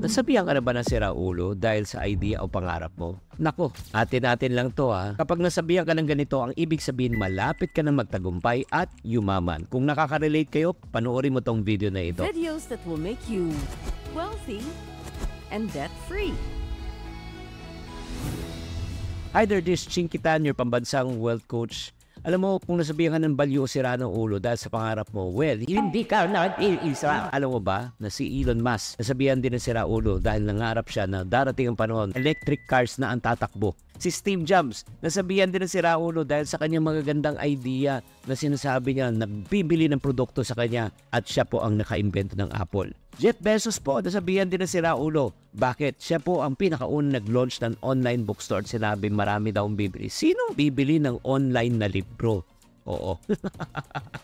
Nasabihan ka na ba ng siraulo dahil sa idea o pangarap mo? Nako, atin-atin lang to ha. Kapag nasabihan ka ng ganito, ang ibig sabihin malapit ka na magtagumpay at yumaman. Kung nakaka-relate kayo, panoorin mo tong video na ito. Videos that will make you wealthy and debt-free. Hi there, this is Chinkitan, your pambansang wealth coach. Alam mo, kung nasabihan ka ng balyo o sira ng ulo dahil sa pangarap mo, well, hindi ka nag-iisa. Alam mo ba na si Elon Musk, nasabihan din ng sira ulo dahil nangarap siya na darating ang panahon, electric cars na ang tatakbo. Si Steve Jobs, nasabihan din ng sira ulo dahil sa kanyang magagandang idea na sinasabi niya na bibili ng produkto sa kanya at siya po ang naka-invento ng Apple. Jeff Bezos po, nasabihan din ng sira ulo. Bakit? Siya po ang pinakaunang nag-launch ng online bookstore. Sinabi marami daw ang bibili. Sinong bibili ng online na libro? Oo.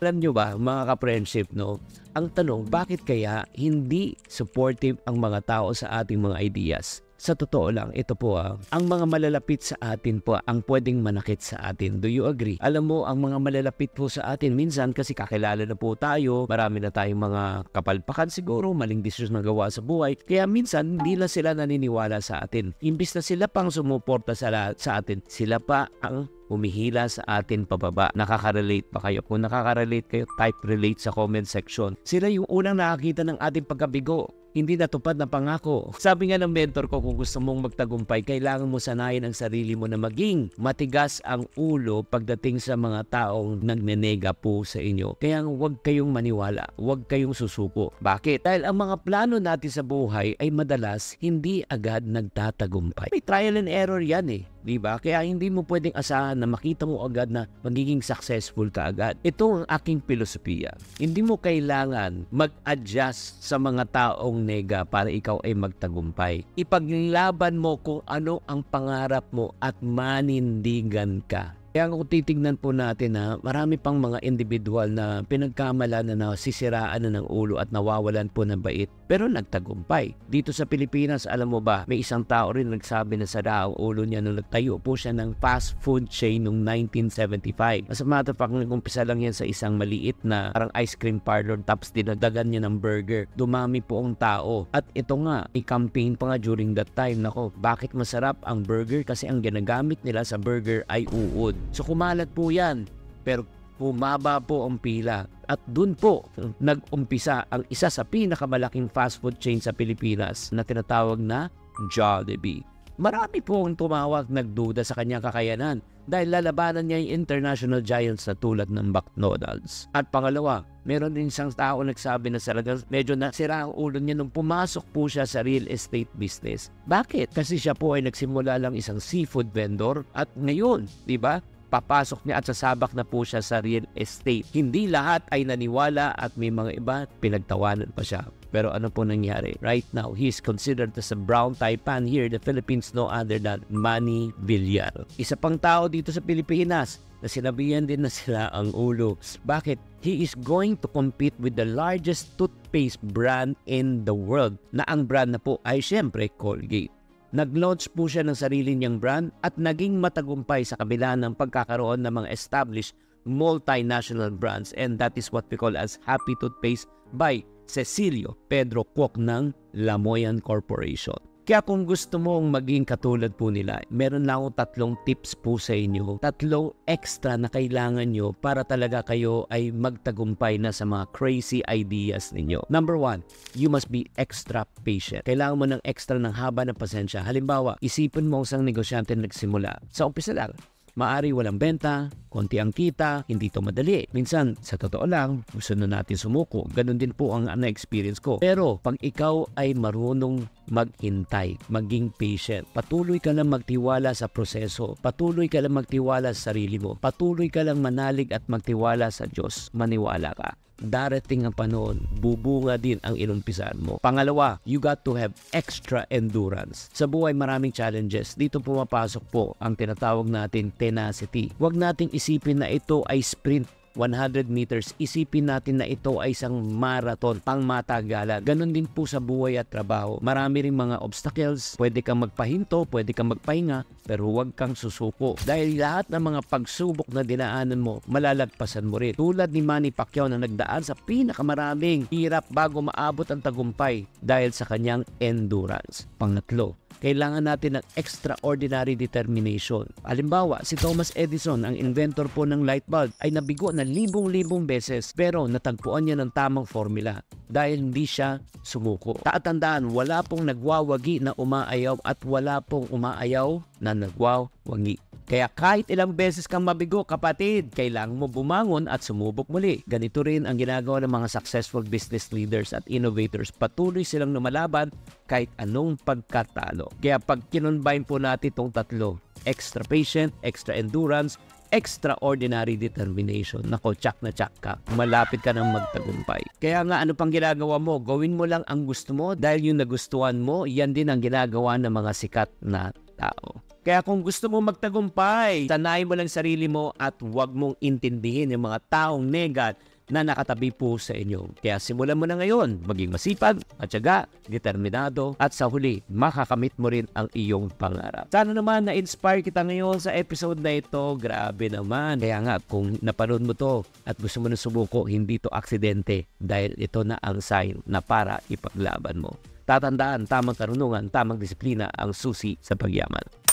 Alam nyo ba, mga ka-friendship, no? Ang tanong, bakit kaya hindi supportive ang mga tao sa ating mga ideas? Sa totoo lang, ito po ang mga malalapit sa atin po ang pwedeng manakit sa atin. Do you agree? Alam mo, ang mga malalapit po sa atin, minsan kasi kakilala na po tayo, marami na tayong mga kapalpakan siguro, maling desisyon na gawa sa buhay. Kaya minsan, hindi na sila naniniwala sa atin. Imbis na sila pang sumuporta sa atin, sila pa ang humihila sa atin pababa. Nakaka-relate ba kayo? Kung nakaka-relate kayo, type relate sa comment section. Sila yung unang nakakita ng ating pagkabigo. Hindi natupad na pangako. Sabi nga ng mentor ko, kung gusto mong magtagumpay, kailangan mo sanayin ang sarili mo na maging matigas ang ulo pagdating sa mga taong nagnenega po sa inyo. Kaya huwag kayong maniwala, huwag kayong susuko. Bakit? Dahil ang mga plano natin sa buhay ay madalas hindi agad nagtatagumpay. May trial and error yan eh. Diba? Kaya hindi mo pwedeng asahan na makita mo agad na magiging successful ka agad. Ito ang aking filosofiya. Hindi mo kailangan mag-adjust sa mga taong nega para ikaw ay magtagumpay. Ipaglaban mo kung ano ang pangarap mo at manindigan ka. Kaya kung titignan po natin na marami pang mga individual na pinagkamalan na nasisiraan na ng ulo at nawawalan po ng bait pero nagtagumpay. Dito sa Pilipinas, alam mo ba, may isang tao rin nagsabi na sara ang ulo niya nung nagtayo po siya ng fast food chain noong 1975. As a matter of fact, nag-umpisa lang yan sa isang maliit na parang ice cream parlor tapos dinagdagan niya ng burger. Dumami po ang tao. At ito nga, i-campaign pa nga during that time. Nako, bakit masarap ang burger? Kasi ang ginagamit nila sa burger ay uod. So kumalat po yan, pero bumaba po ang pila. At dun po nag-umpisa ang isa sa pinakamalaking fast food chain sa Pilipinas na tinatawag na Jollibee. Marami po ang tumawag, nagduda sa kanyang kakayanan dahil lalabanan niya yung international giants na tulad ng McDonald's. At pangalawa, meron din isang tao nagsabi na talagang medyo nasira ang ulo niya nung pumasok po siya sa real estate business. Bakit? Kasi siya po ay nagsimula lang isang seafood vendor at ngayon, di ba? Papasok niya at sasabak na po siya sa real estate. Hindi lahat ay naniwala at may mga iba pinagtawanan pa siya. Pero ano po nangyari? Right now, he is considered as a brown taipan here in the Philippines, no other than Manny Villar. Isa pang tao dito sa Pilipinas na sinabihan din na sila ang ulo. Bakit? He is going to compete with the largest toothpaste brand in the world na ang brand na po ay syempre Colgate. Nag-launch po siya ng sarili niyang brand at naging matagumpay sa kabila ng pagkakaroon ng mga established multinational brands, and that is what we call as Happy Toothpaste by Cecilio Pedro Kwok ng Lamoyan Corporation. Kaya kung gusto mong maging katulad po nila, meron lang akong 3 tips po sa inyo. 3 extra na kailangan nyo para talaga kayo ay magtagumpay na sa mga crazy ideas ninyo. Number 1, you must be extra patient. Kailangan mo ng extra ng haba ng pasensya. Halimbawa, isipin mo isang negosyante na nagsimula. Sa umpisa lang, maari walang benta, konti ang kita, hindi to madali. Minsan, sa totoo lang, gusto na natin sumuko. Ganon din po ang na-experience ko. Pero, pag ikaw ay marunong maghintay, maging patient, patuloy ka lang magtiwala sa proseso, patuloy ka lang magtiwala sa sarili mo, patuloy ka lang manalig at magtiwala sa Diyos, maniwala ka. Darating ang panahon, bubunga din ang inumpisahan mo. Pangalawa, you got to have extra endurance. Sa buhay maraming challenges. Dito pumapasok po ang tinatawag natin tenacity. Huwag nating isipin na ito ay sprint. 100 meters, isipin natin na ito ay isang marathon, pangmatagalan. Ganon din po sa buhay at trabaho. Marami ring mga obstacles, pwede kang magpahinto, pwede kang magpahinga, pero huwag kang susuko. Dahil lahat ng mga pagsubok na dinaanan mo, malalagpasan mo rin. Tulad ni Manny Pacquiao na nagdaan sa pinakamaraming hirap bago maabot ang tagumpay dahil sa kanyang endurance. Pangatlo, kailangan natin ng extraordinary determination. Halimbawa, si Thomas Edison, ang inventor po ng light bulb, ay nabigo na libong-libong beses pero natagpuan niya ng tamang formula dahil hindi siya sumuko. Tatandaan, wala pong nagwawagi na umaayaw at wala pong umaayaw na nagwawagi. Kaya kahit ilang beses kang mabigo, kapatid, kailangan mo bumangon at sumubok muli. Ganito rin ang ginagawa ng mga successful business leaders at innovators. Patuloy silang lumalaban kahit anong pagkatalo. Kaya pag kinonbine po natin itong tatlo, extra patient, extra endurance, extraordinary determination. Nako, tsak na tsak ka. Malapit ka ng magtagumpay. Kaya nga, ano pang ginagawa mo? Gawin mo lang ang gusto mo dahil yung nagustuhan mo, yan din ang ginagawa ng mga sikat na tao. Kaya kung gusto mo magtagumpay, sanayin mo lang sarili mo at huwag mong intindihin yung mga taong negat na nakatabi po sa inyo. Kaya simulan mo na ngayon, maging masipag, matyaga, determinado, at sa huli, makakamit mo rin ang iyong pangarap. Sana naman na-inspire kita ngayon sa episode na ito. Grabe naman. Kaya nga, kung napanood mo to at gusto mo na sumuko, hindi to aksidente dahil ito na ang sign na para ipaglaban mo. Tatandaan, tamang karunungan, tamang disiplina ang susi sa pagyaman.